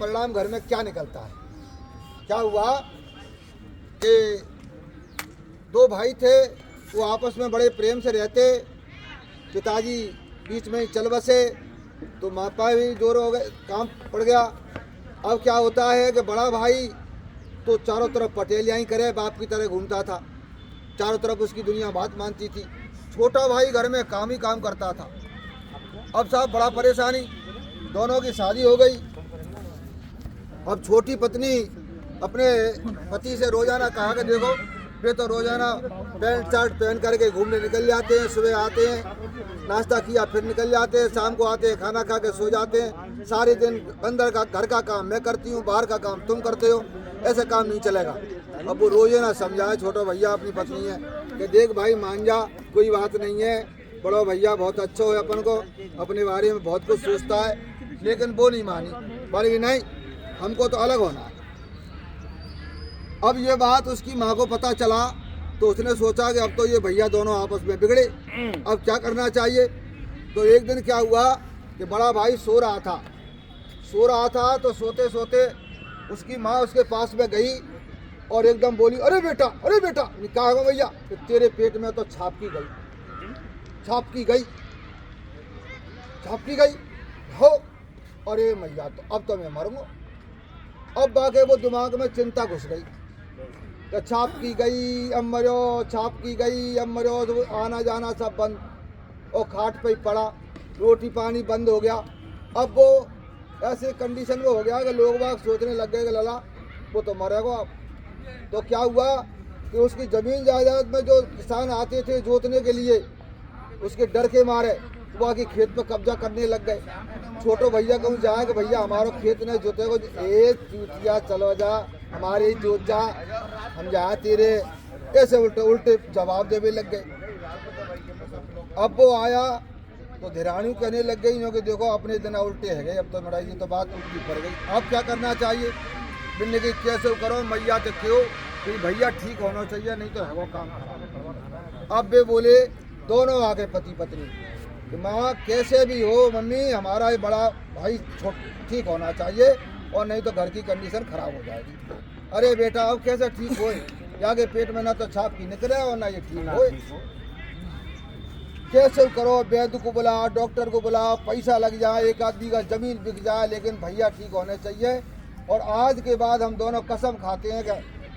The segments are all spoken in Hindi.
परिणाम घर में क्या निकलता है। क्या हुआ कि दो भाई थे, वो आपस में बड़े प्रेम से रहते, पिताजी बीच में ही चल बसे तो मापा भी दूर हो गए, काम पड़ गया। अब क्या होता है कि बड़ा भाई तो चारों तरफ पटेलियाँ ही करे, बाप की तरह घूमता था, चारों तरफ उसकी दुनिया बात मानती थी। छोटा भाई घर में काम ही काम करता था। अब साहब बड़ा परेशानी, दोनों की शादी हो गई। अब छोटी पत्नी अपने पति से रोजाना कहा कि देखो वे तो रोजाना पैंट शर्ट पहन करके घूमने निकल जाते हैं, सुबह आते हैं, नाश्ता किया फिर निकल जाते हैं, शाम को आते हैं, खाना खा के सो जाते हैं, सारे दिन अंदर का घर का काम मैं करती हूँ, बाहर का काम तुम करते हो, ऐसा काम नहीं चलेगा। अब वो रोजाना समझाए, छोटा भैया अपनी पत्नी है कि देख भाई मान जा, कोई बात नहीं है, बड़ो भैया बहुत अच्छा हो, अपन को अपने बारे में बहुत कुछ सोचता है। लेकिन वो नहीं मानी, बोली नहीं हमको तो अलग होना है। अब ये बात उसकी माँ को पता चला तो उसने सोचा कि अब तो ये भैया दोनों आपस में बिगड़े, अब क्या करना चाहिए। तो एक दिन क्या हुआ कि बड़ा भाई सो रहा था तो सोते सोते उसकी माँ उसके पास में गई और एकदम बोली, अरे बेटा क्या हो भैया, कि तेरे पेट में तो छाप की गई हो, अरे मैया तो अब तो मैं मरूंगा। अब बाकी वो दिमाग में चिंता घुस गई, छाप की गई अब मरो, तो आना जाना सब बंद और खाट पे ही पड़ा, रोटी पानी बंद हो गया। अब वो ऐसे कंडीशन में हो गया कि लोग बाग सोचने लग गए कि लला वो तो मरेगा। अब तो क्या हुआ कि उसकी ज़मीन जायदाद में जो किसान आते थे जोतने के लिए, उसके डर के मारे वो आके खेत पे कब्जा करने लग गए। छोटो भैया कहूँ जाए कि भैया हमारा खेत नहीं जोते को, एक चूतिया चलो जा हमारे ही जोत जा, हम जा तेरे, ऐसे उल्टे जवाब देने लग गए। अब वो आया तो धीरानी कहने लग गई कि देखो अपने दिन उल्टे है गए, अब तो लड़ाई की तो बात उल्टी पड़ गई, अब क्या करना चाहिए। बिन्ने की कैसे करो मैया तो क्यों कि भैया ठीक होना चाहिए, नहीं तो है वो काम खराब। अब वे बोले दोनों आगे पति पत्नी कि माँ कैसे भी हो मम्मी, हमारा ये बड़ा भाई ठीक होना चाहिए और नहीं तो घर की कंडीशन खराब हो जाएगी। अरे बेटा अब कैसे ठीक हो, आगे पेट में ना तो छाप की निकले और ना ये ठीक हो, कैसे करो, वैद्य को बुलाओ, डॉक्टर को बुलाओ, पैसा लग जाए, एक आदमी का जमीन बिक जाए, लेकिन भैया ठीक होने चाहिए। और आज के बाद हम दोनों कसम खाते हैं कि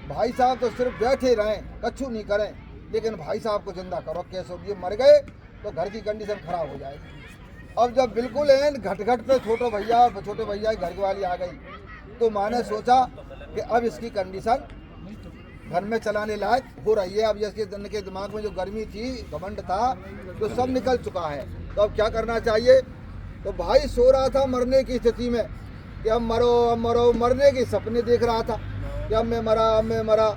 भाई साहब तो सिर्फ बैठे रहें, कछु नहीं करें, लेकिन भाई साहब को जिंदा करो, कैसे ये मर गए तो घर की कंडीशन खराब हो जाएगी। अब जब बिल्कुल घट पे छोटे भैया की घर वाली आ गई तो माँ ने सोचा कि अब इसकी कंडीशन घर में चलाने लायक हो रही है। अब इसके दिन के दिमाग में जो गर्मी थी, घमंड था, तो सब निकल चुका है। तो अब क्या करना चाहिए। तो भाई सो रहा था मरने की स्थिति में कि अब मरो, मरने के सपने देख रहा था कि अब मैं मरा।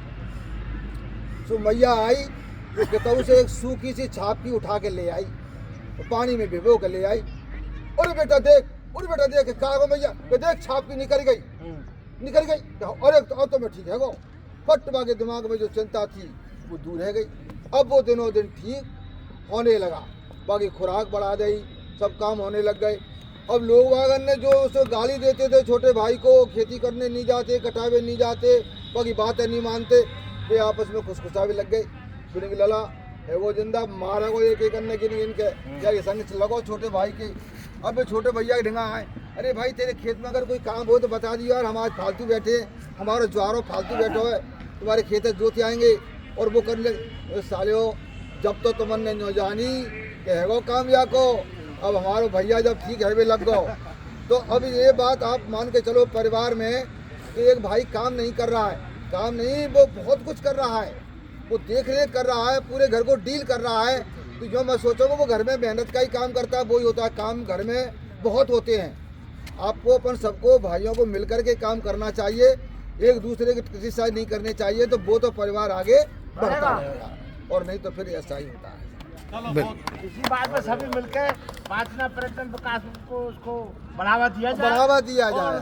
तो मैया आई तो कितऊ से एक सूखी सी छाप की उठा के ले आई, तो पानी में भिगो के ले आई। अरे बेटा देख कहा भैया, देख छाप की निकल गई। अरे तो मैं ठीक है गो, फट के दिमाग में जो चिंता थी वो दूर है गई। अब वो दिनों दिन ठीक होने लगा, बाकी खुराक बढ़ा दी, सब काम होने लग गए। अब लोग वागन ने जो उसको गाली देते थे छोटे भाई को, खेती करने नहीं जाते, कटावे नहीं जाते, बाकी बातें नहीं मानते, वे आपस में खुशखुशा भी लग गए। सुने लला है वो जिंदा, मारा को एक करने की नहीं इनके, या ये संग लगो छोटे भाई की। अब छोटे भैया के ढंगा आए, अरे भाई तेरे खेत में अगर कोई काम हो तो बता दियो यार, हम आज फालतू बैठे, हमारा ज्वारो फालतू बैठो है, तुम्हारे खेत जोते आएंगे और वो कर ले। सालियो जब तो तुमने न जानी कि है वो काम या को, अब हमारे भैया जब ठीक है वे लग गो। तो अब ये बात आप मान के चलो परिवार में कि एक भाई काम नहीं कर रहा है, काम नहीं वो बहुत कुछ कर रहा है, वो देख रेख कर रहा है, पूरे घर को डील कर रहा है। तो जो मैं सोचूंगा वो घर में मेहनत का ही काम करता है, वही होता है। काम घर में बहुत होते हैं, आपको अपन सबको भाइयों को मिलकर के काम करना चाहिए, एक दूसरे की क्रिटिसाइज नहीं करनी चाहिए, तो वो तो परिवार आगे बढ़ता रहेगा, और नहीं तो फिर ऐसा ही होता है। इसी बात में सभी मिलकर 5 पर्यटन विकास को उसको बढ़ावा दिया जाए। हाँ।